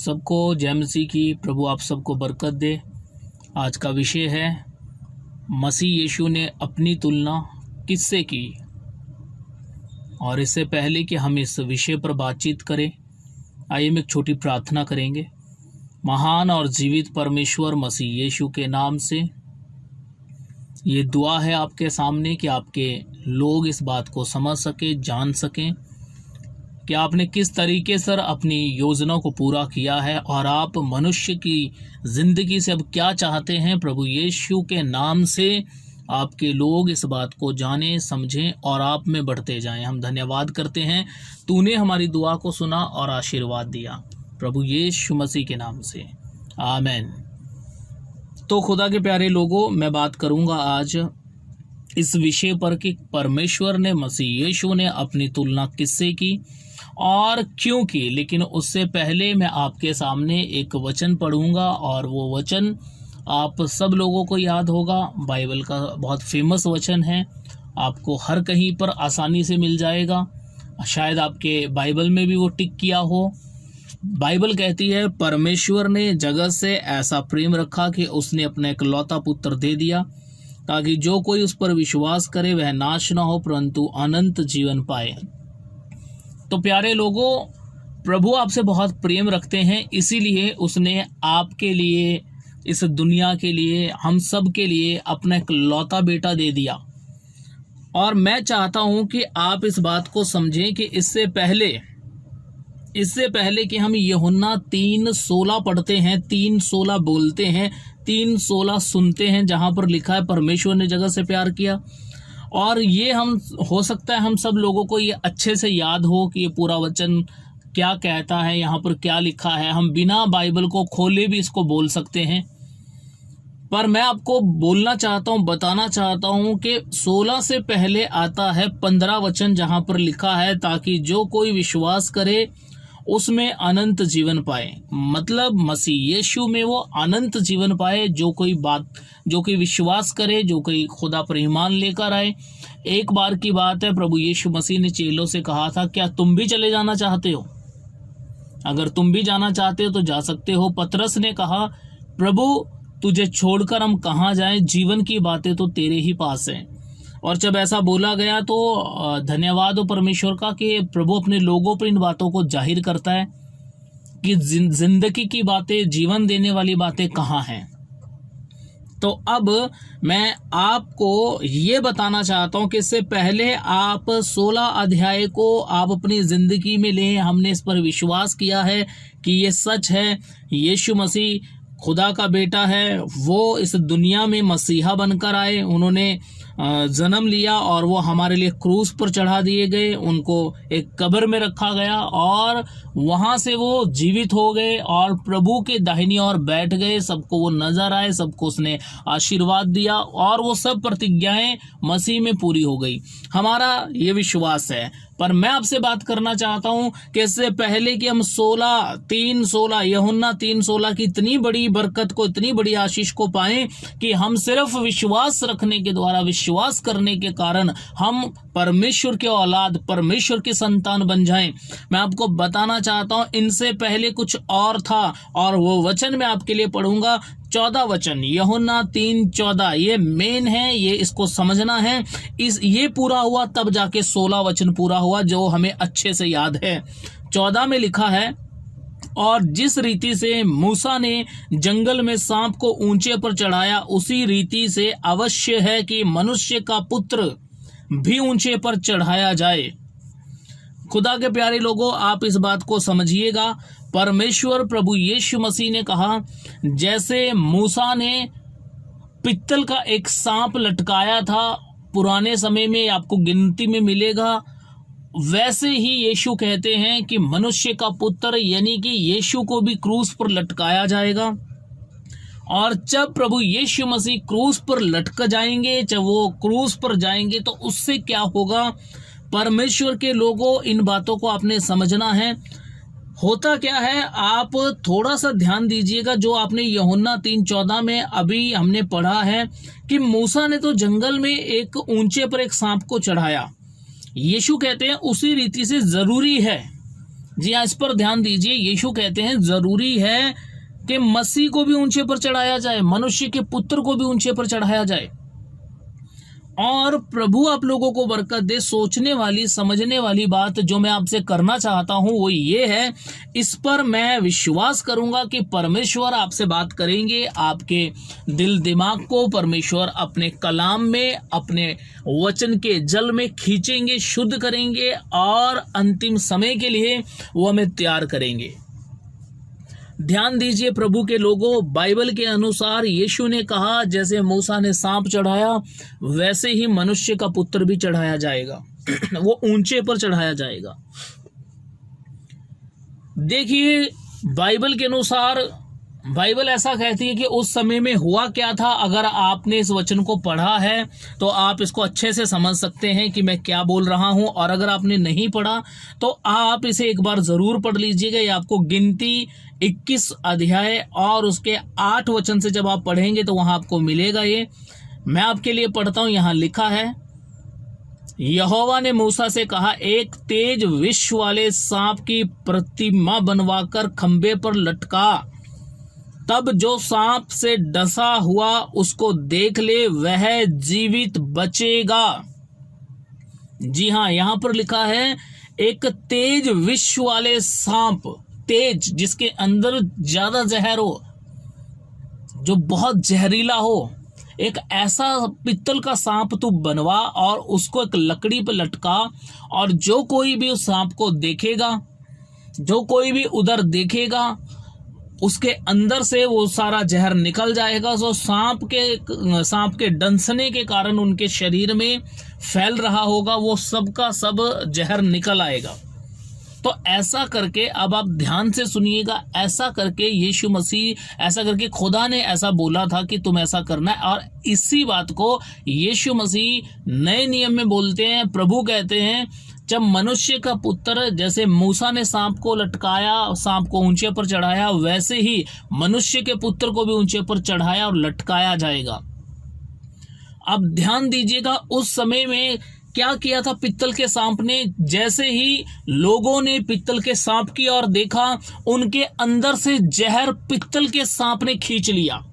सबको जय मसीह की। प्रभु आप सबको बरकत दे। आज का विषय है मसीह यीशु ने अपनी तुलना किससे की। और इससे पहले कि हम इस विषय पर बातचीत करें, आइए हम एक छोटी प्रार्थना करेंगे। महान और जीवित परमेश्वर मसीह यीशु के नाम से ये दुआ है आपके सामने कि आपके लोग इस बात को समझ सके, जान सकें कि आपने किस तरीके से अपनी योजना को पूरा किया है और आप मनुष्य की ज़िंदगी से अब क्या चाहते हैं। प्रभु यीशु के नाम से आपके लोग इस बात को जानें, समझें और आप में बढ़ते जाएं। हम धन्यवाद करते हैं, तूने हमारी दुआ को सुना और आशीर्वाद दिया, प्रभु यीशु मसीह के नाम से, आमीन। तो खुदा के प्यारे लोगों, मैं बात करूंगा आज इस विषय पर कि परमेश्वर ने, मसीह यीशु ने अपनी तुलना किससे की और क्यों की। लेकिन उससे पहले मैं आपके सामने एक वचन पढ़ूंगा और वो वचन आप सब लोगों को याद होगा। बाइबल का बहुत फेमस वचन है, आपको हर कहीं पर आसानी से मिल जाएगा। शायद आपके बाइबल में भी वो टिक किया हो। बाइबल कहती है, परमेश्वर ने जगत से ऐसा प्रेम रखा कि उसने अपना इकलौता पुत्र दे दिया, ताकि जो कोई उस पर विश्वास करे वह नाश न हो परंतु अनंत जीवन पाए। तो प्यारे लोगों, प्रभु आपसे बहुत प्रेम रखते हैं, इसीलिए उसने आपके लिए, इस दुनिया के लिए, हम सब के लिए अपना इकलौता बेटा दे दिया। और मैं चाहता हूं कि आप इस बात को समझें कि इससे पहले कि हम यूहन्ना 3:16 पढ़ते हैं, 3:16 बोलते हैं, 3:16 सुनते हैं, जहां पर लिखा है परमेश्वर ने जगत से प्यार किया। और ये हम, हो सकता है हम सब लोगों को ये अच्छे से याद हो कि ये पूरा वचन क्या कहता है, यहाँ पर क्या लिखा है। हम बिना बाइबल को खोले भी इसको बोल सकते हैं, पर मैं आपको बोलना चाहता हूँ, बताना चाहता हूँ कि 16 से पहले आता है 15 वचन, जहाँ पर लिखा है, ताकि जो कोई विश्वास करे उसमें अनंत जीवन पाए। मतलब मसीह यीशु में वो अनंत जीवन पाए। जो कोई विश्वास करे, जो कोई खुदा पर ईमान लेकर आए। एक बार की बात है, प्रभु यीशु मसीह ने चेलों से कहा था, क्या तुम भी चले जाना चाहते हो? अगर तुम भी जाना चाहते हो तो जा सकते हो। पतरस ने कहा, प्रभु तुझे छोड़कर हम कहाँ जाएं, जीवन की बातें तो तेरे ही पास हैं। और जब ऐसा बोला गया तो धन्यवाद हो परमेश्वर का कि प्रभु अपने लोगों पर इन बातों को जाहिर करता है कि जिंदगी की बातें, जीवन देने वाली बातें कहाँ हैं। तो अब मैं आपको ये बताना चाहता हूं कि इससे पहले आप 16 अध्याय को आप अपनी जिंदगी में लें। हमने इस पर विश्वास किया है कि ये सच है, यीशु मसीह खुदा का बेटा है। वो इस दुनिया में मसीहा बनकर आए, उन्होंने जन्म लिया और वो हमारे लिए क्रूस पर चढ़ा दिए गए। उनको एक कब्र में रखा गया और वहां से वो जीवित हो गए और प्रभु के दाहिनी ओर बैठ गए। सबको वो नजर आए, सबको उसने आशीर्वाद दिया और वो सब प्रतिज्ञाएं मसीह में पूरी हो गई। हमारा ये विश्वास है। पर मैं आपसे बात करना चाहता हूं कि इससे पहले कि हम 3:16 यूहन्ना 3:16 की इतनी बड़ी बरकत को, इतनी बड़ी आशीष को पाएं कि हम सिर्फ विश्वास रखने के द्वारा, विश्वास करने के कारण हम परमेश्वर के औलाद, परमेश्वर की संतान बन जाएं, मैं आपको बताना चाहता हूं इनसे पहले कुछ और था। और वो वचन मैं आपके लिए पढ़ूंगा, 14 वचन, यूहन्ना 3:14, ये मेन है, ये इसको समझना है। ये पूरा हुआ तब जाके 16 वचन पूरा हुआ, जो हमें अच्छे से याद है। 14 में लिखा है, और जिस रीति से मूसा ने जंगल में सांप को ऊंचे पर चढ़ाया, उसी रीति से अवश्य है कि मनुष्य का पुत्र भी ऊंचे पर चढ़ाया जाए। खुदा के प्यारे लोगों, आप इस बात को समझिएगा। परमेश्वर प्रभु यीशु मसीह ने कहा, जैसे मूसा ने पित्तल का एक सांप लटकाया था पुराने समय में, आपको गिनती में मिलेगा, वैसे ही यीशु कहते हैं कि मनुष्य का पुत्र यानी कि यीशु को भी क्रूस पर लटकाया जाएगा। और जब प्रभु यीशु मसीह क्रूस पर लटक जाएंगे, जब वो क्रूस पर जाएंगे, तो उससे क्या होगा? परमेश्वर के लोगों, इन बातों को आपने समझना है। होता क्या है, आप थोड़ा सा ध्यान दीजिएगा। जो आपने यूहन्ना 3:14 में अभी हमने पढ़ा है कि मूसा ने तो जंगल में एक ऊंचे पर एक सांप को चढ़ाया। यीशु कहते हैं उसी रीति से जरूरी है जी हाँ, इस पर ध्यान दीजिए। यीशु कहते हैं जरूरी है कि मसीह को भी ऊंचे पर चढ़ाया जाए, मनुष्य के पुत्र को भी ऊंचे पर चढ़ाया जाए। और प्रभु आप लोगों को बरकत दे। सोचने वाली समझने वाली बात जो मैं आपसे करना चाहता हूं वो ये है, इस पर मैं विश्वास करूंगा कि परमेश्वर आपसे बात करेंगे, आपके दिल दिमाग को परमेश्वर अपने कलाम में, अपने वचन के जल में खींचेंगे, शुद्ध करेंगे और अंतिम समय के लिए वो हमें तैयार करेंगे। ध्यान दीजिए प्रभु के लोगों, बाइबल के अनुसार यीशु ने कहा जैसे मूसा ने सांप चढ़ाया वैसे ही मनुष्य का पुत्र भी चढ़ाया जाएगा वो ऊंचे पर चढ़ाया जाएगा। देखिए बाइबल के अनुसार, बाइबल ऐसा कहती है कि उस समय में हुआ क्या था। अगर आपने इस वचन को पढ़ा है तो आप इसको अच्छे से समझ सकते हैं कि मैं क्या बोल रहा हूं, और अगर आपने नहीं पढ़ा तो आप इसे एक बार जरूर पढ़ लीजिएगा। ये आपको गिनती 21 अध्याय और उसके 8 वचन से जब आप पढ़ेंगे तो वहां आपको मिलेगा। ये मैं आपके लिए पढ़ता हूं। यहां लिखा है, यहोवा ने मूसा से कहा, एक तेज विष वाले सांप की प्रतिमा बनवाकर खंबे पर लटका, तब जो सांप से डसा हुआ उसको देख ले वह जीवित बचेगा। जी हाँ, यहां पर लिखा है एक तेज विष वाले सांप, तेज जिसके अंदर ज्यादा जहर हो, जो बहुत जहरीला हो, एक ऐसा पित्तल का सांप तू बनवा और उसको एक लकड़ी पर लटका, और जो कोई भी उस सांप को देखेगा, जो कोई भी उधर देखेगा, उसके अंदर से वो सारा जहर निकल जाएगा। तो सांप के डंसने के कारण उनके शरीर में फैल रहा होगा, वो सब का सब जहर निकल आएगा। तो ऐसा करके, अब आप ध्यान से सुनिएगा, ऐसा करके यीशु मसीह, ऐसा करके खुदा ने ऐसा बोला था कि तुम ऐसा करना है। और इसी बात को यीशु मसीह नए नियम में बोलते हैं। प्रभु कहते हैं जब मनुष्य का पुत्र, जैसे मूसा ने सांप को लटकाया, सांप को ऊंचे पर चढ़ाया, वैसे ही मनुष्य के पुत्र को भी ऊंचे पर चढ़ाया और लटकाया जाएगा। अब ध्यान दीजिएगा, उस समय में क्या किया था पित्तल के सांप ने। जैसे ही लोगों ने पित्तल के सांप की ओर देखा, उनके अंदर से जहर पित्तल के सांप ने खींच लिया,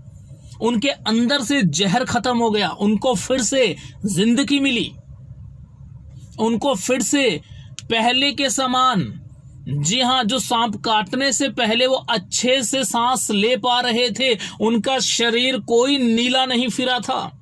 उनके अंदर से जहर खत्म हो गया, उनको फिर से जिंदगी मिली, उनको फिर से पहले के समान, जी हाँ, जो सांप काटने से पहले वो अच्छे से सांस ले पा रहे थे, उनका शरीर कोई नीला नहीं फिरा था।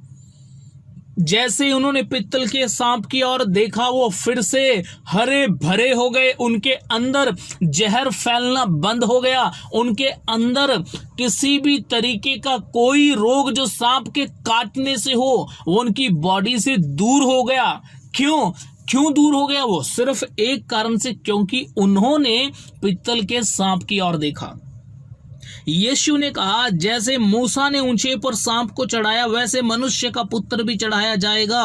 जैसे ही उन्होंने पित्तल के सांप की ओर देखा, वो फिर से हरे भरे हो गए, उनके अंदर जहर फैलना बंद हो गया, उनके अंदर किसी भी तरीके का कोई रोग जो सांप के काटने से हो वो उनकी बॉडी से दूर हो गया। क्यों दूर हो गया? वो सिर्फ एक कारण से, क्योंकि उन्होंने पित्तल के सांप की ओर देखा। यीशु ने कहा जैसे मूसा ने ऊंचे पर सांप को चढ़ाया वैसे मनुष्य का पुत्र भी चढ़ाया जाएगा।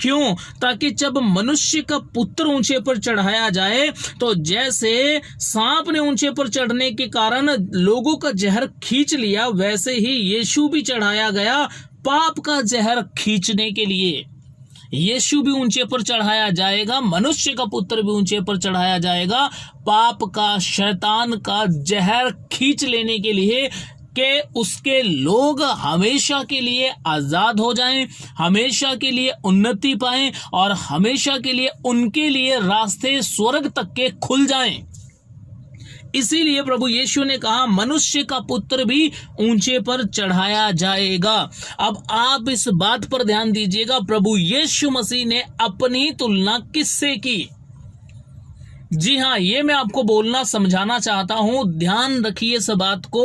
क्यों? ताकि जब मनुष्य का पुत्र ऊंचे पर चढ़ाया जाए तो जैसे सांप ने ऊंचे पर चढ़ने के कारण लोगों का जहर खींच लिया, वैसे ही यीशु भी चढ़ाया गया पाप का जहर खींचने के लिए। यीशु भी ऊंचे पर चढ़ाया जाएगा, मनुष्य का पुत्र भी ऊंचे पर चढ़ाया जाएगा पाप का, शैतान का जहर खींच लेने के लिए, कि उसके लोग हमेशा के लिए आजाद हो जाएं, हमेशा के लिए उन्नति पाएं और हमेशा के लिए उनके लिए रास्ते स्वर्ग तक के खुल जाएं। इसीलिए प्रभु यीशु ने कहा मनुष्य का पुत्र भी ऊंचे पर चढ़ाया जाएगा। अब आप इस बात पर ध्यान दीजिएगा, प्रभु यीशु मसीह ने अपनी तुलना किससे की? जी हाँ, ये मैं आपको बोलना समझाना चाहता हूं, ध्यान रखिए इस बात को।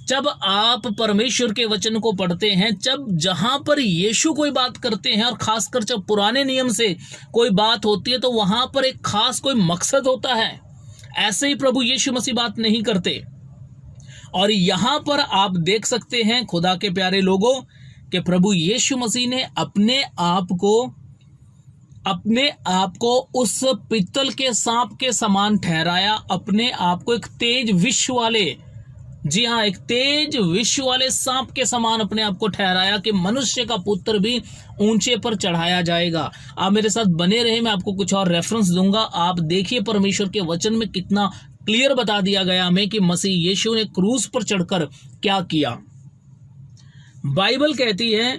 जब आप परमेश्वर के वचन को पढ़ते हैं, जहां पर यीशु कोई बात करते हैं, और खासकर जब पुराने नियम से कोई बात होती है तो वहां पर एक खास कोई मकसद होता है। ऐसे ही प्रभु यीशु मसीह बात नहीं करते। और यहां पर आप देख सकते हैं खुदा के प्यारे लोगों कि प्रभु यीशु मसीह ने अपने आप को उस पित्तल के सांप के समान ठहराया, अपने आप को एक तेज विष वाले, जी हाँ, एक तेज विष वाले सांप के समान अपने आप को ठहराया कि मनुष्य का पुत्र भी ऊंचे पर चढ़ाया जाएगा। आप मेरे साथ बने रहे, मैं आपको कुछ और रेफरेंस दूंगा। आप देखिए परमेश्वर के वचन में कितना क्लियर बता दिया गया हमें कि मसीह यीशु ने क्रूस पर चढ़कर क्या किया। बाइबल कहती है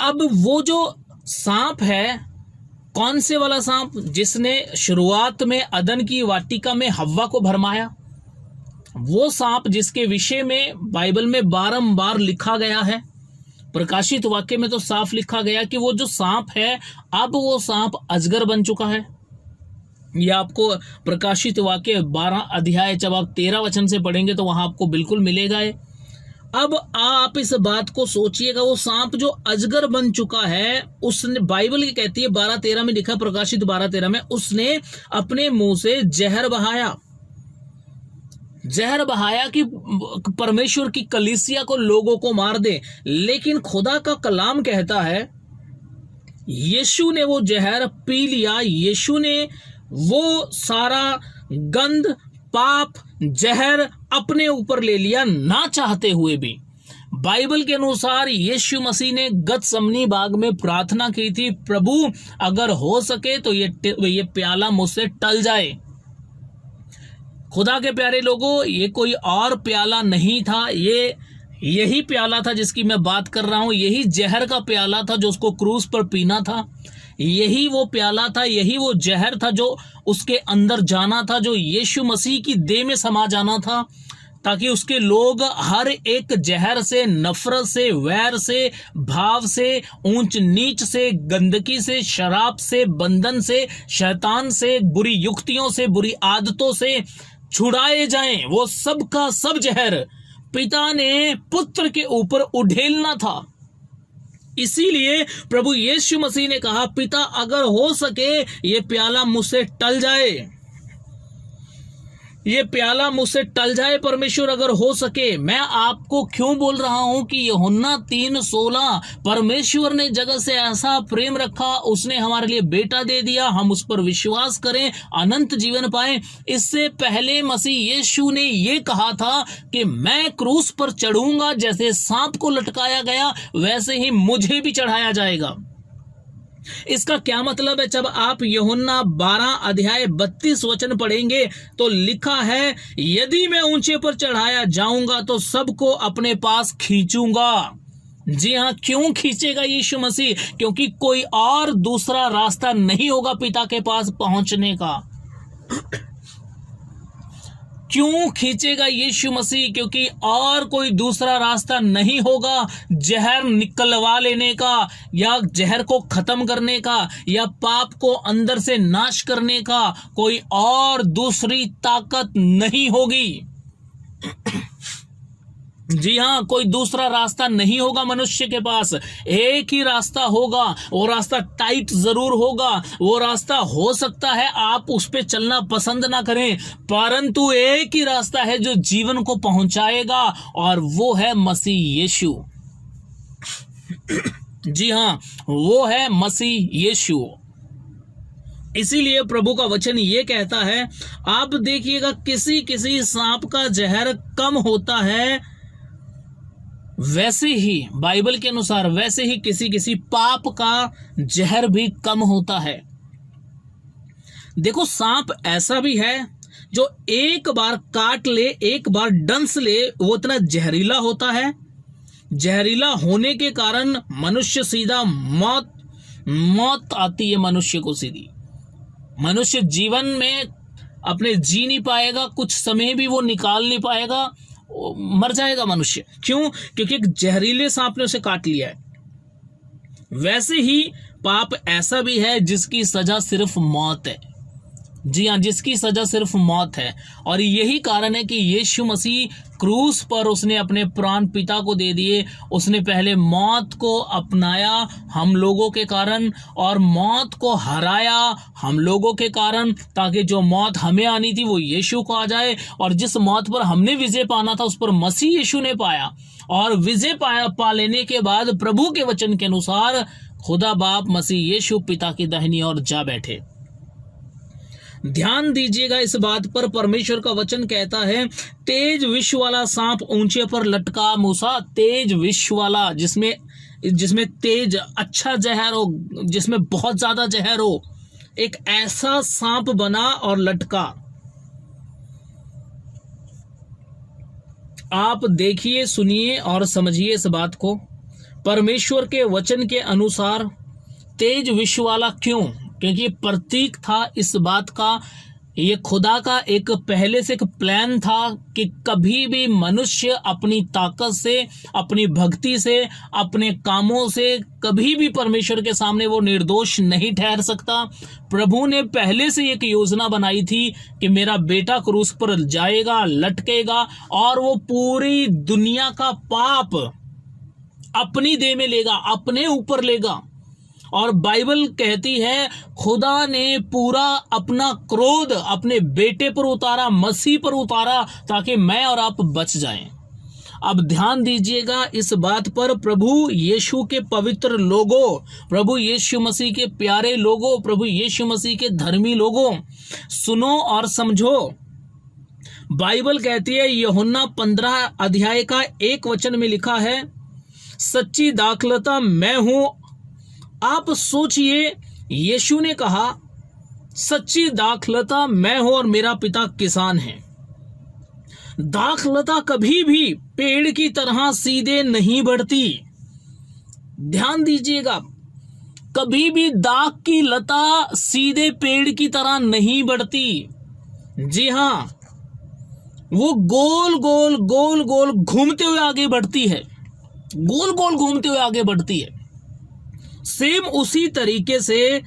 अब वो जो सांप है, कौन से वाला सांप, जिसने शुरुआत में अदन की वाटिका में हव्वा को भरमाया, वो सांप जिसके विषय में बाइबल में बारंबार लिखा गया है। प्रकाशित वाक्य में तो साफ लिखा गया कि वो जो सांप है अब वो सांप अजगर बन चुका है। ये आपको प्रकाशित वाक्य 12 अध्याय जब आप 13 वचन से पढ़ेंगे तो वहां आपको बिल्कुल मिलेगा है। अब आप इस बात को सोचिएगा, वो सांप जो अजगर बन चुका है, उसने, बाइबल ये कहती है 12:13 में लिखा, प्रकाशित 12:13 में, उसने अपने मुंह से जहर बहाया कि परमेश्वर की कलीसिया को, लोगों को मार दे। लेकिन खुदा का कलाम कहता है यीशु ने वो जहर पी लिया। यीशु ने वो सारा गंध, पाप, जहर अपने ऊपर ले लिया, ना चाहते हुए भी। बाइबल के अनुसार यीशु मसीह ने गतसमनी बाग में प्रार्थना की थी, प्रभु अगर हो सके तो ये प्याला मुझसे टल जाए। खुदा के प्यारे लोगों, ये कोई और प्याला नहीं था, यही प्याला था जिसकी मैं बात कर रहा हूं। यही जहर का प्याला था जो उसको क्रूस पर पीना था। यही वो प्याला था, यही वो जहर था जो उसके अंदर जाना था, जो यीशु मसीह की देह में समा जाना था, ताकि उसके लोग हर एक जहर से, नफरत से, वैर से, भाव से, ऊंच नीच से, गंदगी से, शराब से, बंधन से, शैतान से, बुरी युक्तियों से, बुरी आदतों से छुड़ाए जाएं। वो सब का सब जहर पिता ने पुत्र के ऊपर उड़ेलना था। इसीलिए प्रभु यीशु मसीह ने कहा, पिता अगर हो सके ये प्याला मुझसे टल जाए, ये प्याला मुझसे टल जाए परमेश्वर, अगर हो सके। मैं आपको क्यों बोल रहा हूं कि यूहन्ना 3:16, परमेश्वर ने जगत से ऐसा प्रेम रखा, उसने हमारे लिए बेटा दे दिया, हम उस पर विश्वास करें, अनंत जीवन पाएं। इससे पहले मसीह यीशु ने ये कहा था कि मैं क्रूस पर चढ़ूंगा, जैसे सांप को लटकाया गया वैसे ही मुझे भी चढ़ाया जाएगा। इसका क्या मतलब है? जब आप यूहन्ना 12:32 वचन पढ़ेंगे तो लिखा है, यदि मैं ऊंचे पर चढ़ाया जाऊंगा तो सबको अपने पास खींचूंगा। जी हां, क्यों खींचेगा यीशु मसीह? क्योंकि कोई और दूसरा रास्ता नहीं होगा पिता के पास पहुंचने का। क्यों खींचेगा यीशु मसीह? क्योंकि और कोई दूसरा रास्ता नहीं होगा जहर निकलवा लेने का, या जहर को खत्म करने का, या पाप को अंदर से नाश करने का। कोई और दूसरी ताकत नहीं होगी। जी हां, कोई दूसरा रास्ता नहीं होगा मनुष्य के पास। एक ही रास्ता होगा। वो रास्ता टाइट जरूर होगा, वो रास्ता हो सकता है आप उस पे चलना पसंद ना करें, परंतु एक ही रास्ता है जो जीवन को पहुंचाएगा, और वो है मसीह यीशु। जी हां, वो है मसीह यीशु। इसीलिए प्रभु का वचन ये कहता है, आप देखिएगा किसी किसी सांप का जहर कम होता है, वैसे ही बाइबल के अनुसार वैसे ही किसी किसी पाप का जहर भी कम होता है। देखो, सांप ऐसा भी है जो एक बार काट ले, एक बार डंस ले, वो इतना जहरीला होता है। जहरीला होने के कारण मनुष्य सीधा मौत आती है मनुष्य को सीधी। मनुष्य जीवन में अपने जी नहीं पाएगा, कुछ समय भी वो निकाल नहीं पाएगा, मर जाएगा मनुष्य। क्यों? क्योंकि एक जहरीले सांप ने उसे काट लिया है। वैसे ही पाप ऐसा भी है जिसकी सजा सिर्फ मौत है। जी हाँ, जिसकी सजा सिर्फ मौत है। और यही कारण है कि यीशु मसीह क्रूस पर उसने अपने प्राण पिता को दे दिए। उसने पहले मौत को अपनाया हम लोगों के कारण, और मौत को हराया हम लोगों के कारण, ताकि जो मौत हमें आनी थी वो यीशु को आ जाए। और जिस मौत पर हमने विजय पाना था उस पर मसीह यीशु ने पाया, और विजय पा लेने के बाद प्रभु के वचन के अनुसार खुदा बाप मसीह यीशु पिता की दाहिनी ओर जा बैठे। ध्यान दीजिएगा इस बात पर, परमेश्वर का वचन कहता है, तेज विष वाला सांप ऊंचे पर लटका मूसा। तेज विष वाला, जिसमें तेज अच्छा जहर हो, जिसमें बहुत ज्यादा जहर हो, एक ऐसा सांप बना और लटका। आप देखिए, सुनिए और समझिए इस बात को। परमेश्वर के वचन के अनुसार तेज विश्व वाला क्यों? क्योंकि प्रतीक था इस बात का, ये खुदा का एक पहले से एक प्लान था कि कभी भी मनुष्य अपनी ताकत से, अपनी भक्ति से, अपने कामों से कभी भी परमेश्वर के सामने वो निर्दोष नहीं ठहर सकता। प्रभु ने पहले से एक योजना बनाई थी कि मेरा बेटा क्रूस पर जाएगा, लटकेगा और वो पूरी दुनिया का पाप अपनी देह में लेगा, अपने ऊपर लेगा। और बाइबल कहती है खुदा ने पूरा अपना क्रोध अपने बेटे पर उतारा, मसीह पर उतारा, ताकि मैं और आप बच जाएं। अब ध्यान दीजिएगा इस बात पर। प्रभु यीशु के पवित्र लोगों, प्रभु यीशु मसीह के प्यारे लोगों, प्रभु यीशु मसीह के धर्मी लोगों, सुनो और समझो। बाइबल कहती है, यूहन्ना 15 अध्याय का 1 वचन में लिखा है, सच्ची दाखलता मैं हूं। आप सोचिए, यीशु ने कहा सच्ची दाखलता मैं हूं और मेरा पिता किसान है। दाखलता कभी भी पेड़ की तरह सीधे नहीं बढ़ती। ध्यान दीजिएगा, कभी भी दाख की लता सीधे पेड़ की तरह नहीं बढ़ती। जी हां, वो गोल गोल गोल गोल घूमते हुए आगे बढ़ती है, गोल गोल घूमते हुए आगे बढ़ती है। सेम उसी तरीके से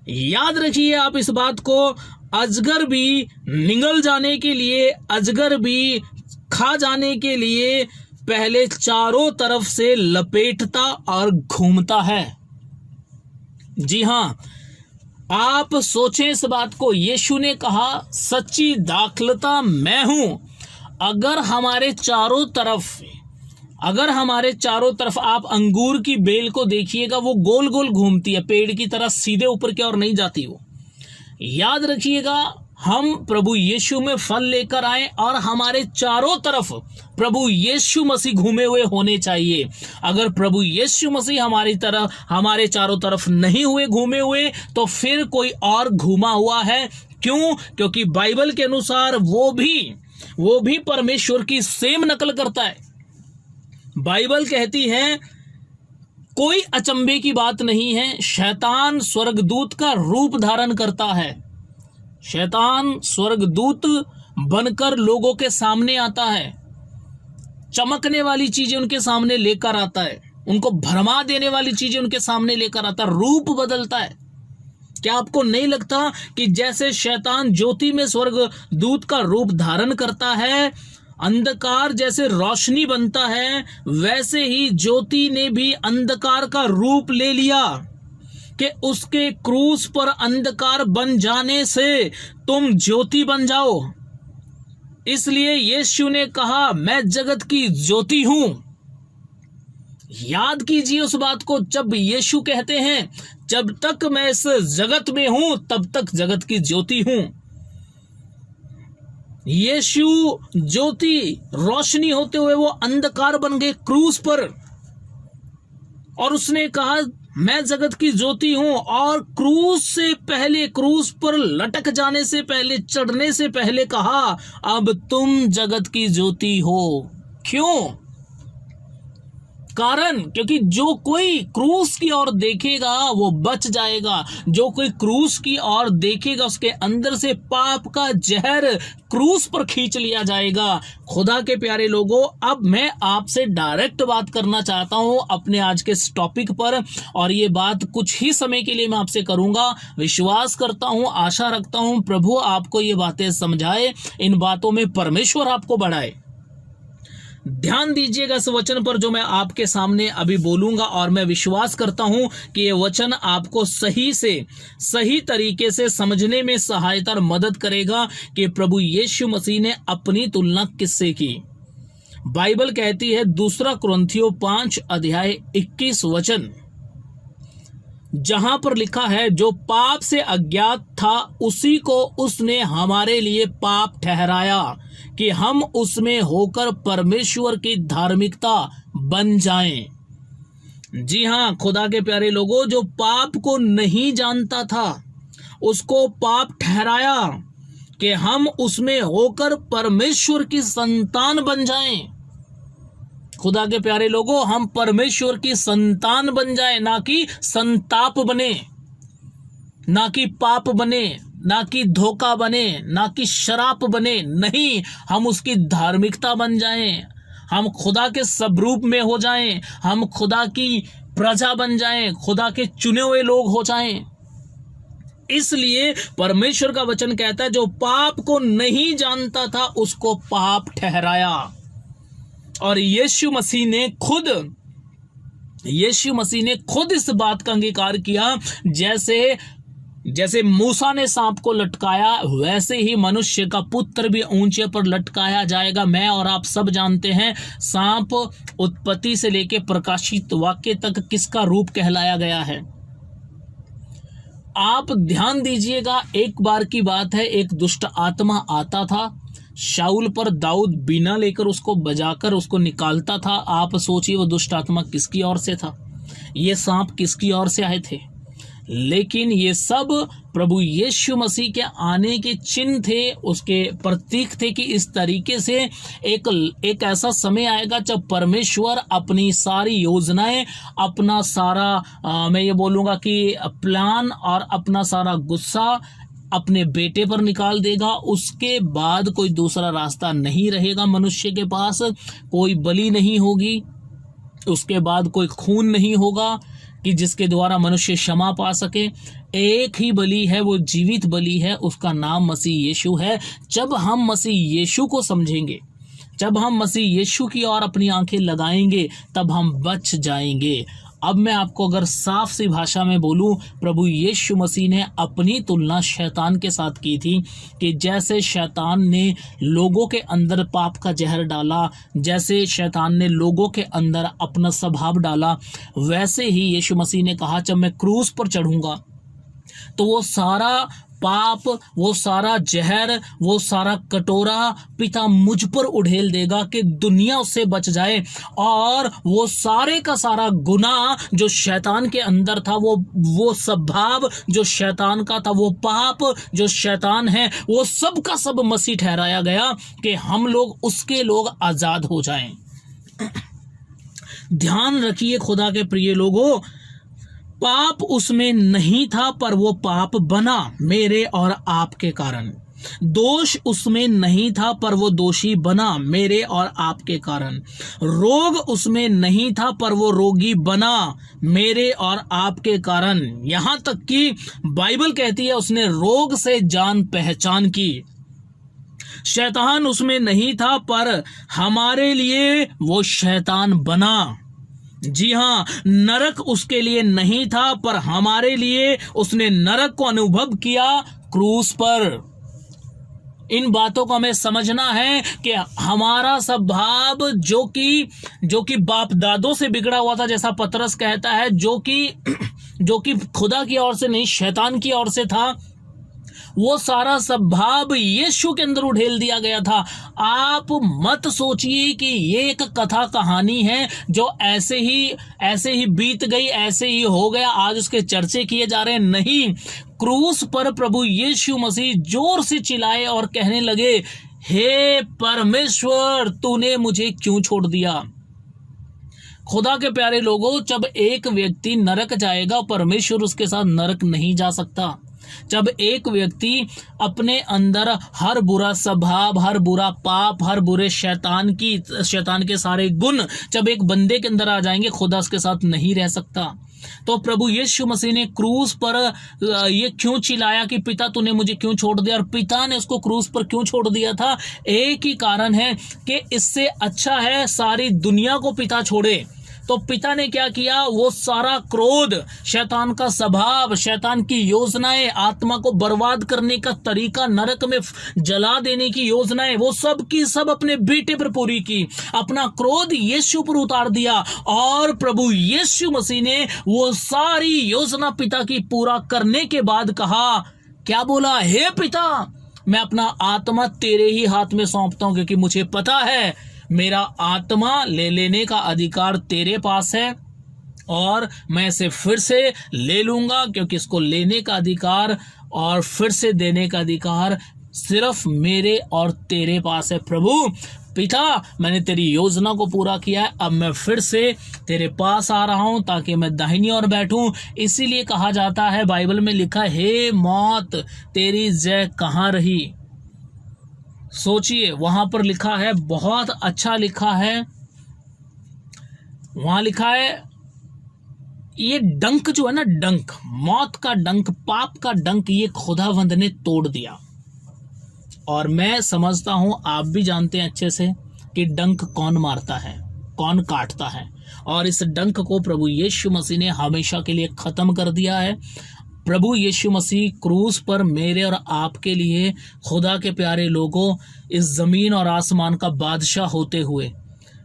याद रखिए आप इस बात को, अजगर भी निगल जाने के लिए, अजगर भी खा जाने के लिए पहले चारों तरफ से लपेटता और घूमता है। जी हां, आप सोचें इस बात को। यीशु ने कहा सच्ची दाखलता मैं हूं। अगर हमारे चारों तरफ आप अंगूर की बेल को देखिएगा, वो गोल गोल घूमती है, पेड़ की तरह सीधे ऊपर की ओर नहीं जाती। वो याद रखिएगा, हम प्रभु यीशु में फल लेकर आए और हमारे चारों तरफ प्रभु यीशु मसीह घूमे हुए होने चाहिए। अगर प्रभु यीशु मसीह हमारे चारों तरफ नहीं हुए घूमे हुए, तो फिर कोई और घूमा हुआ है। क्यों? क्योंकि बाइबल के अनुसार वो भी परमेश्वर की सेम नकल करता है। बाइबल कहती है, कोई अचंभे की बात नहीं है, शैतान स्वर्गदूत का रूप धारण करता है। शैतान स्वर्गदूत बनकर लोगों के सामने आता है, चमकने वाली चीजें उनके सामने लेकर आता है, उनको भरमा देने वाली चीजें उनके सामने लेकर आता है, रूप बदलता है। क्या आपको नहीं लगता कि जैसे शैतान ज्योति में स्वर्गदूत का रूप धारण करता है, अंधकार जैसे रोशनी बनता है, वैसे ही ज्योति ने भी अंधकार का रूप ले लिया कि उसके क्रूस पर अंधकार बन जाने से तुम ज्योति बन जाओ। इसलिए यीशु ने कहा मैं जगत की ज्योति हूं। याद कीजिए उस बात को, जब यीशु कहते हैं जब तक मैं इस जगत में हूं तब तक जगत की ज्योति हूं। यीशु ज्योति रोशनी होते हुए वो अंधकार बन गए क्रूस पर, और उसने कहा मैं जगत की ज्योति हूं। और क्रूस पर लटक जाने से पहले, चढ़ने से पहले कहा अब तुम जगत की ज्योति हो। क्यों? कारण, क्योंकि जो कोई क्रूस की ओर देखेगा वो बच जाएगा। जो कोई क्रूस की ओर देखेगा उसके अंदर से पाप का जहर क्रूस पर खींच लिया जाएगा। खुदा के प्यारे लोगों, अब मैं आपसे डायरेक्ट बात करना चाहता हूं अपने आज के इस टॉपिक पर, और ये बात कुछ ही समय के लिए मैं आपसे करूंगा। विश्वास करता हूं, आशा रखता हूं प्रभु आपको ये बातें समझाए, इन बातों में परमेश्वर आपको बढ़ाए। ध्यान दीजिएगा इस वचन पर जो मैं आपके सामने अभी बोलूंगा, और मैं विश्वास करता हूं कि ये वचन आपको सही तरीके से समझने में सहायता और मदद करेगा कि प्रभु यीशु मसीह ने अपनी तुलना किससे की। बाइबल कहती है 2 कुरिन्थियों 5 अध्याय 21 वचन, जहां पर लिखा है जो पाप से अज्ञात था उसी को उसने हमारे लिए पाप ठहराया कि हम उसमें होकर परमेश्वर की धार्मिकता बन जाएं। जी हां, खुदा के प्यारे लोगों, जो पाप को नहीं जानता था उसको पाप ठहराया कि हम उसमें होकर परमेश्वर की संतान बन जाएं। खुदा के प्यारे लोगों, हम परमेश्वर की संतान बन जाए, ना कि संताप बने, ना कि पाप बने, ना कि धोखा बने, ना कि शराप बने। नहीं, हम उसकी धार्मिकता बन जाएं, हम खुदा के स्वरूप में हो जाएं, हम खुदा की प्रजा बन जाएं, खुदा के चुने हुए लोग हो जाएं। इसलिए परमेश्वर का वचन कहता है, जो पाप को नहीं जानता था उसको पाप ठहराया। और यीशु मसीह ने खुद इस बात का अंगीकार किया, जैसे मूसा ने सांप को लटकाया, वैसे ही मनुष्य का पुत्र भी ऊंचे पर लटकाया जाएगा। मैं और आप सब जानते हैं, सांप उत्पत्ति से लेकर प्रकाशित वाक्य तक किसका रूप कहलाया गया है। आप ध्यान दीजिएगा, एक बार की बात है, एक दुष्ट आत्मा आता था शाऊल पर, दाऊद बीना लेकर उसको बजाकर उसको निकालता था। आप सोचिए वो दुष्ट आत्मा किसकी ओर से था, ये सांप किसकी ओर से आए थे। लेकिन ये सब प्रभु यीशु मसीह के आने के चिन्ह थे, उसके प्रतीक थे कि इस तरीके से एक ऐसा समय आएगा जब परमेश्वर अपनी सारी योजनाएं, अपना सारा मैं ये बोलूँगा कि प्लान और अपना सारा गुस्सा अपने बेटे पर निकाल देगा। उसके बाद कोई दूसरा रास्ता नहीं रहेगा मनुष्य के पास, कोई बलि नहीं होगी, उसके बाद कोई खून नहीं होगा कि जिसके द्वारा मनुष्य क्षमा पा सके। एक ही बलि है, वो जीवित बलि है, उसका नाम मसीह यीशु है। जब हम मसीह यीशु को समझेंगे, जब हम मसीह यीशु की ओर अपनी आंखें लगाएंगे, तब हम बच जाएंगे। अब मैं आपको अगर साफ सी भाषा में बोलूं, प्रभु यीशु मसीह ने अपनी तुलना शैतान के साथ की थी कि जैसे शैतान ने लोगों के अंदर पाप का जहर डाला, जैसे शैतान ने लोगों के अंदर अपना स्वभाव डाला, वैसे ही यीशु मसीह ने कहा, जब मैं क्रूस पर चढ़ूंगा तो वो सारा पाप, वो सारा जहर, वो सारा कटोरा पिता मुझ पर उड़ेल देगा कि दुनिया उससे बच जाए। और वो सारे का सारा गुनाह जो शैतान के अंदर था, वो स्वभाव जो शैतान का था, वो पाप जो शैतान है, वो सब का सब मसीह ठहराया गया कि हम लोग उसके लोग आजाद हो जाएं। ध्यान रखिए खुदा के प्रिय लोगों, पाप उसमें नहीं था पर वो पाप बना मेरे और आपके कारण। दोष उसमें नहीं था पर वो दोषी बना मेरे और आपके कारण। रोग उसमें नहीं था पर वो रोगी बना मेरे और आपके कारण। यहां तक कि बाइबल कहती है उसने रोग से जान पहचान की। शैतान उसमें नहीं था पर हमारे लिए वो शैतान बना। जी हाँ, नरक उसके लिए नहीं था पर हमारे लिए उसने नरक को अनुभव किया क्रूस पर। इन बातों को हमें समझना है कि हमारा स्वभाव जो कि बाप दादों से बिगड़ा हुआ था, जैसा पतरस कहता है, जो कि खुदा की ओर से नहीं शैतान की ओर से था, वो सारा स्वभाव यीशु के अंदर उड़ेल दिया गया था। आप मत सोचिए कि ये एक कथा कहानी है जो ऐसे ही बीत गई, ऐसे ही हो गया, आज उसके चर्चे किए जा रहे हैं। नहीं, क्रूस पर प्रभु यीशु मसीह जोर से चिल्लाए और कहने लगे, हे परमेश्वर, तूने मुझे क्यों छोड़ दिया। खुदा के प्यारे लोगों, जब एक व्यक्ति नरक जाएगा, परमेश्वर उसके साथ नरक नहीं जा सकता। जब एक व्यक्ति अपने अंदर हर बुरा स्वभाव, हर बुरा पाप, हर बुरे शैतान के सारे गुण जब एक बंदे के अंदर आ जाएंगे, खुदा उसके साथ नहीं रह सकता। तो प्रभु यीशु मसीह ने क्रूस पर ये क्यों चिल्लाया कि पिता तूने मुझे क्यों छोड़ दिया, और पिता ने उसको क्रूस पर क्यों छोड़ दिया था। एक ही कारण है कि इससे अच्छा है सारी दुनिया को पिता छोड़े। तो पिता ने क्या किया, वो सारा क्रोध, शैतान का स्वभाव, शैतान की योजनाएं, आत्मा को बर्बाद करने का तरीका, नरक में जला देने की योजनाएं, वो सब की सब अपने बेटे पर पूरी की। अपना क्रोध यीशु पर उतार दिया और प्रभु यीशु मसीह ने वो सारी योजना पिता की पूरा करने के बाद कहा, क्या बोला, हे पिता, मैं अपना आत्मा तेरे ही हाथ में सौंपता हूं, क्योंकि मुझे पता है मेरा आत्मा ले लेने का अधिकार तेरे पास है और मैं इसे फिर से ले लूंगा, क्योंकि इसको लेने का अधिकार और फिर से देने का अधिकार सिर्फ मेरे और तेरे पास है। प्रभु, पिता मैंने तेरी योजना को पूरा किया है, अब मैं फिर से तेरे पास आ रहा हूं ताकि मैं दाहिनी ओर बैठूं। इसीलिए कहा जाता है, बाइबल में लिखा है, हे मौत तेरी जय कहाँ रही। सोचिए, वहां पर लिखा है, बहुत अच्छा लिखा है, वहां लिखा है, ये डंक जो है ना, डंक, मौत का डंक, पाप का डंक, ये खुदावंद ने तोड़ दिया। और मैं समझता हूं आप भी जानते हैं अच्छे से कि डंक कौन मारता है, कौन काटता है। और इस डंक को प्रभु यीशु मसीह ने हमेशा के लिए खत्म कर दिया है। प्रभु यीशु मसीह क्रूस पर मेरे और आपके लिए, खुदा के प्यारे लोगों, इस जमीन और आसमान का बादशाह होते हुए,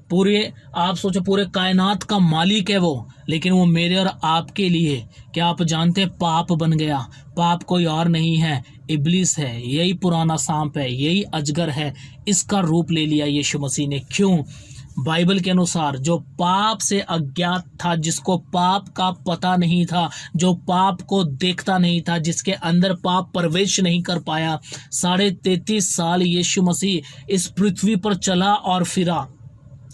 पूरे, आप सोचो, पूरे कायनात का मालिक है वो, लेकिन वो मेरे और आपके लिए, क्या आप जानते हैं, पाप बन गया। पाप कोई और नहीं है, इब्लिस है, यही पुराना सांप है, यही अजगर है, इसका रूप ले लिया यीशु मसीह ने। क्यों? बाइबल के अनुसार जो पाप से अज्ञात था, जिसको पाप का पता नहीं था, जो पाप को देखता नहीं था, जिसके अंदर पाप प्रवेश नहीं कर पाया, 33.5 साल यीशु मसीह इस पृथ्वी पर चला और फिरा,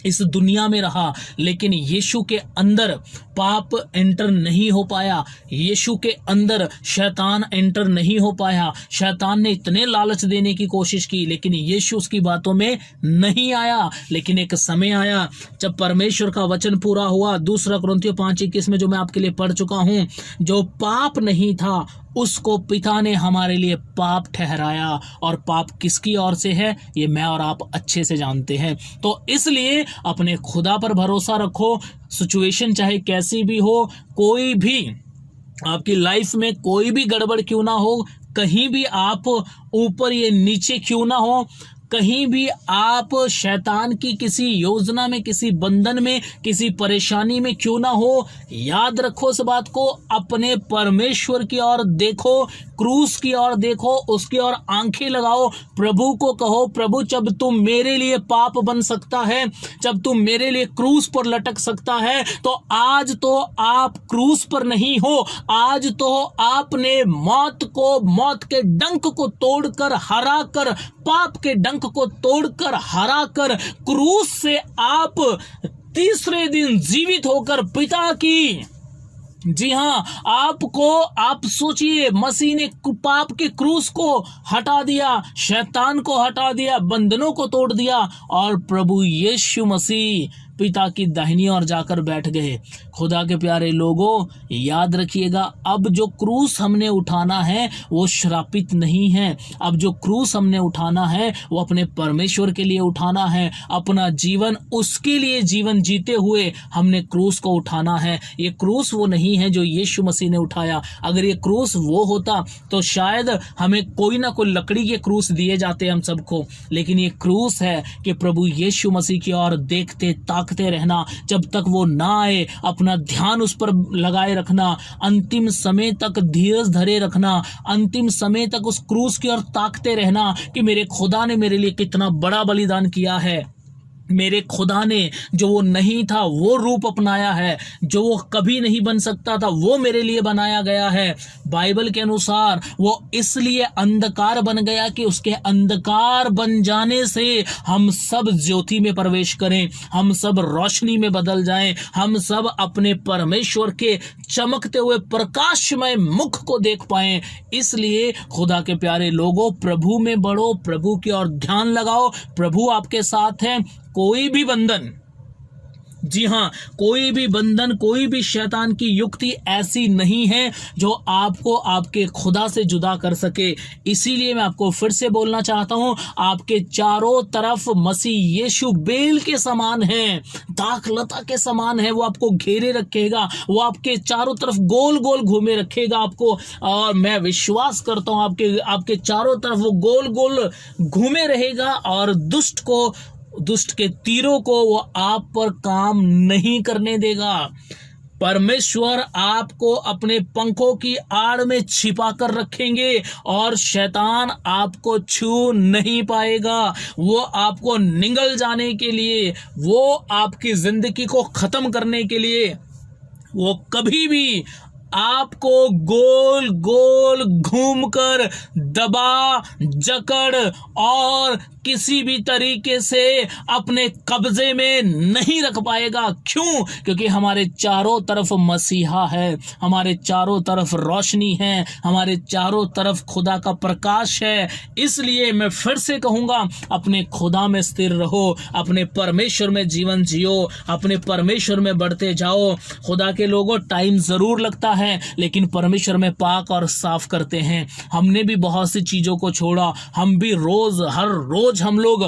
इस दुनिया में रहा, लेकिन यीशु के अंदर पाप एंटर नहीं हो पाया, यीशु के अंदर शैतान एंटर नहीं हो पाया। शैतान ने इतने लालच देने की कोशिश की, लेकिन यीशु उसकी बातों में नहीं आया। लेकिन एक समय आया जब परमेश्वर का वचन पूरा हुआ, 2 कुरिन्थियों 5:21 में जो मैं आपके लिए पढ़ चुका हूं, जो पाप नहीं था उसको पिता ने हमारे लिए पाप ठहराया। और पाप किसकी ओर से है, ये मैं और आप अच्छे से जानते हैं। तो इसलिए अपने खुदा पर भरोसा रखो, सिचुएशन चाहे कैसी भी हो, कोई भी आपकी लाइफ में कोई भी गड़बड़ क्यों ना हो, कहीं भी आप ऊपर या नीचे क्यों ना हो, कहीं भी आप शैतान की किसी योजना में, किसी बंधन में, किसी परेशानी में क्यों ना हो, याद रखो इस बात को, अपने परमेश्वर की ओर देखो, क्रूस की ओर देखो, उसकी ओर आंखें लगाओ, प्रभु को कहो, प्रभु जब तुम मेरे लिए पाप बन सकता है, जब तुम मेरे लिए क्रूस पर लटक सकता है, तो आज तो आप क्रूस पर नहीं हो, आज तो आपने मौत को, मौत के डंक को तोड़कर, हरा कर, पाप के डंक को तोड़कर, हरा कर, क्रूस से आप तीसरे दिन जीवित होकर पिता की, जी हां, आपको, आप सोचिए, मसीह ने पाप के क्रूस को हटा दिया, शैतान को हटा दिया, बंधनों को तोड़ दिया, और प्रभु यीशु मसीह पिता की दाहिनी ओर जाकर बैठ गए। खुदा के प्यारे लोगों, याद रखिएगा, अब जो क्रूस हमने उठाना है वो श्रापित नहीं है। अब जो क्रूस हमने उठाना है वो अपने परमेश्वर के लिए उठाना है। अपना जीवन उसके लिए जीवन जीते हुए हमने क्रूस को उठाना है। ये क्रूस वो नहीं है जो यीशु मसीह ने उठाया। अगर ये क्रूस वो होता तो शायद हमें कोई ना कोई लकड़ी के क्रूस दिए जाते हम सबको, लेकिन ये क्रूस है कि प्रभु यीशु मसीह की ओर देखते ताकते रहना, जब तक वो ना आए अपना ध्यान उस पर लगाए रखना, अंतिम समय तक धीरज धरे रखना, अंतिम समय तक उस क्रूस की ओर ताकते रहना कि मेरे खुदा ने मेरे लिए कितना बड़ा बलिदान किया है, मेरे खुदा ने जो वो नहीं था वो रूप अपनाया है, जो वो कभी नहीं बन सकता था वो मेरे लिए बनाया गया है। बाइबल के अनुसार वो इसलिए अंधकार बन गया कि उसके अंधकार बन जाने से हम सब ज्योति में प्रवेश करें, हम सब रोशनी में बदल जाएं, हम सब अपने परमेश्वर के चमकते हुए प्रकाशमय मुख को देख पाएं। इसलिए खुदा के प्यारे लोगों, प्रभु में बढ़ो, प्रभु की ओर ध्यान लगाओ, प्रभु आपके साथ है। कोई भी बंधन, जी हां, कोई भी बंधन, कोई भी शैतान की युक्ति ऐसी नहीं है जो आपको आपके खुदा से जुदा कर सके। इसीलिए मैं आपको फिर से बोलना चाहता हूं, आपके चारों तरफ मसीह यीशु बेल के समान है, दाखलता के समान है। वो आपको घेरे रखेगा, वो आपके चारों तरफ गोल गोल घूमे रखेगा आपको। और मैं विश्वास करता हूं आपके चारों तरफ वो गोल गोल घूमे रहेगा और दुष्ट के तीरों को वो आप पर काम नहीं करने देगा। परमेश्वर आपको अपने पंखों की आड़ में छिपा कर रखेंगे और शैतान आपको छू नहीं पाएगा। वो आपको निगल जाने के लिए, वो आपकी जिंदगी को खत्म करने के लिए, वो कभी भी आपको गोल गोल घूमकर दबा, जकड़ और किसी भी तरीके से अपने कब्जे में नहीं रख पाएगा। क्यों? क्योंकि हमारे चारों तरफ मसीहा है, हमारे चारों तरफ रोशनी है, हमारे चारों तरफ खुदा का प्रकाश है। इसलिए मैं फिर से कहूंगा, अपने खुदा में स्थिर रहो, अपने परमेश्वर में जीवन जियो, अपने परमेश्वर में बढ़ते जाओ। खुदा के लोगों, टाइम जरूर लगता है, लेकिन परमेश्वर में पाक और साफ करते हैं। हमने भी बहुत सी चीजों को छोड़ा, हम भी हर रोज हम लोग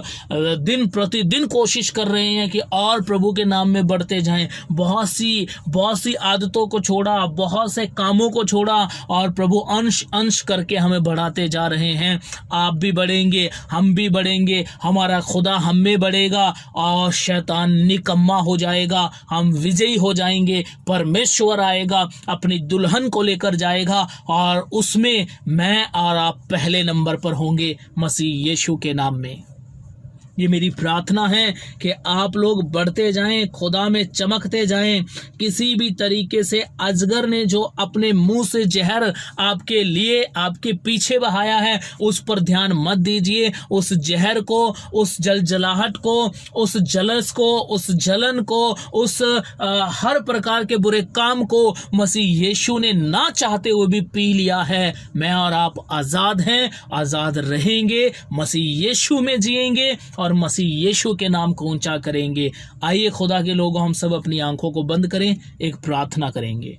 दिन प्रतिदिन कोशिश कर रहे हैं कि और प्रभु के नाम में बढ़ते जाएं। बहुत सी आदतों को छोड़ा, बहुत से कामों को छोड़ा, और प्रभु अंश करके हमें बढ़ाते जा रहे हैं। आप भी बढ़ेंगे, हम भी बढ़ेंगे, हमारा खुदा हम में बढ़ेगा और शैतान निकम्मा हो जाएगा। हम विजयी हो जाएंगे। परमेश्वर आएगा, अपनी दुल्हन को लेकर जाएगा, और उसमें मैं और आप पहले नंबर पर होंगे मसीह यीशु के नाम में। ये मेरी प्रार्थना है कि आप लोग बढ़ते जाएं, खुदा में चमकते जाएं। किसी भी तरीके से अजगर ने जो अपने मुंह से जहर आपके लिए, आपके पीछे बहाया है, उस पर ध्यान मत दीजिए। उस जहर को, उस जलजलाहट को, उस जलस को, उस जलन को, उस हर प्रकार के बुरे काम को मसीह यीशु ने ना चाहते हुए भी पी लिया है। मैं और आप आजाद हैं, आजाद रहेंगे, मसीह यीशु में जिएंगे और मसीह यीशु के नाम को ऊंचा करेंगे। आइए खुदा के लोगों, हम सब अपनी आंखों को बंद करें, एक प्रार्थना करेंगे।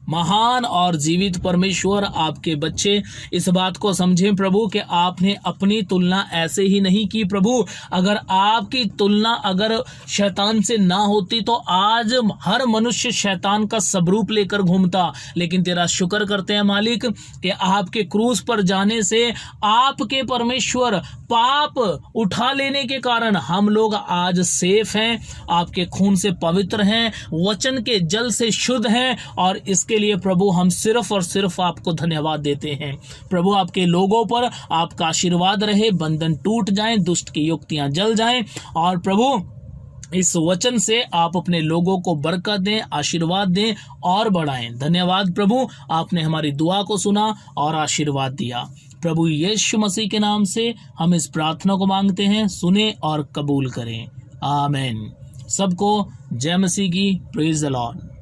महान और जीवित परमेश्वर, आपके बच्चे इस बात को समझें प्रभु कि आपने अपनी तुलना ऐसे ही नहीं की प्रभु। अगर आपकी तुलना अगर शैतान से ना होती तो आज हर मनुष्य शैतान का स्वरूप लेकर घूमता। लेकिन तेरा शुक्र करते हैं मालिक कि आपके क्रूस पर जाने से आपके परमेश्वर पाप उठा लेने के कारण हम लोग आज सेफ हैं, आपके खून से पवित्र हैं, वचन के जल से शुद्ध हैं। और इसके लिए प्रभु हम सिर्फ और सिर्फ आपको धन्यवाद देते हैं। प्रभु, आपके लोगों पर आपका आशीर्वाद रहे, बंधन टूट जाएं, दुष्ट की युक्तियां जल जाएं, और प्रभु इस वचन से आप अपने लोगों को बरकत दें, आशीर्वाद दें और बढ़ाएं। धन्यवाद प्रभु, आपने हमारी दुआ को सुना और आशीर्वाद दिया। प्रभु यीशु मसीह के नाम से हम इस प्रार्थना को मांगते हैं, सुने और कबूल करें। आमीन। सबको जय मसीह की। Praise the Lord.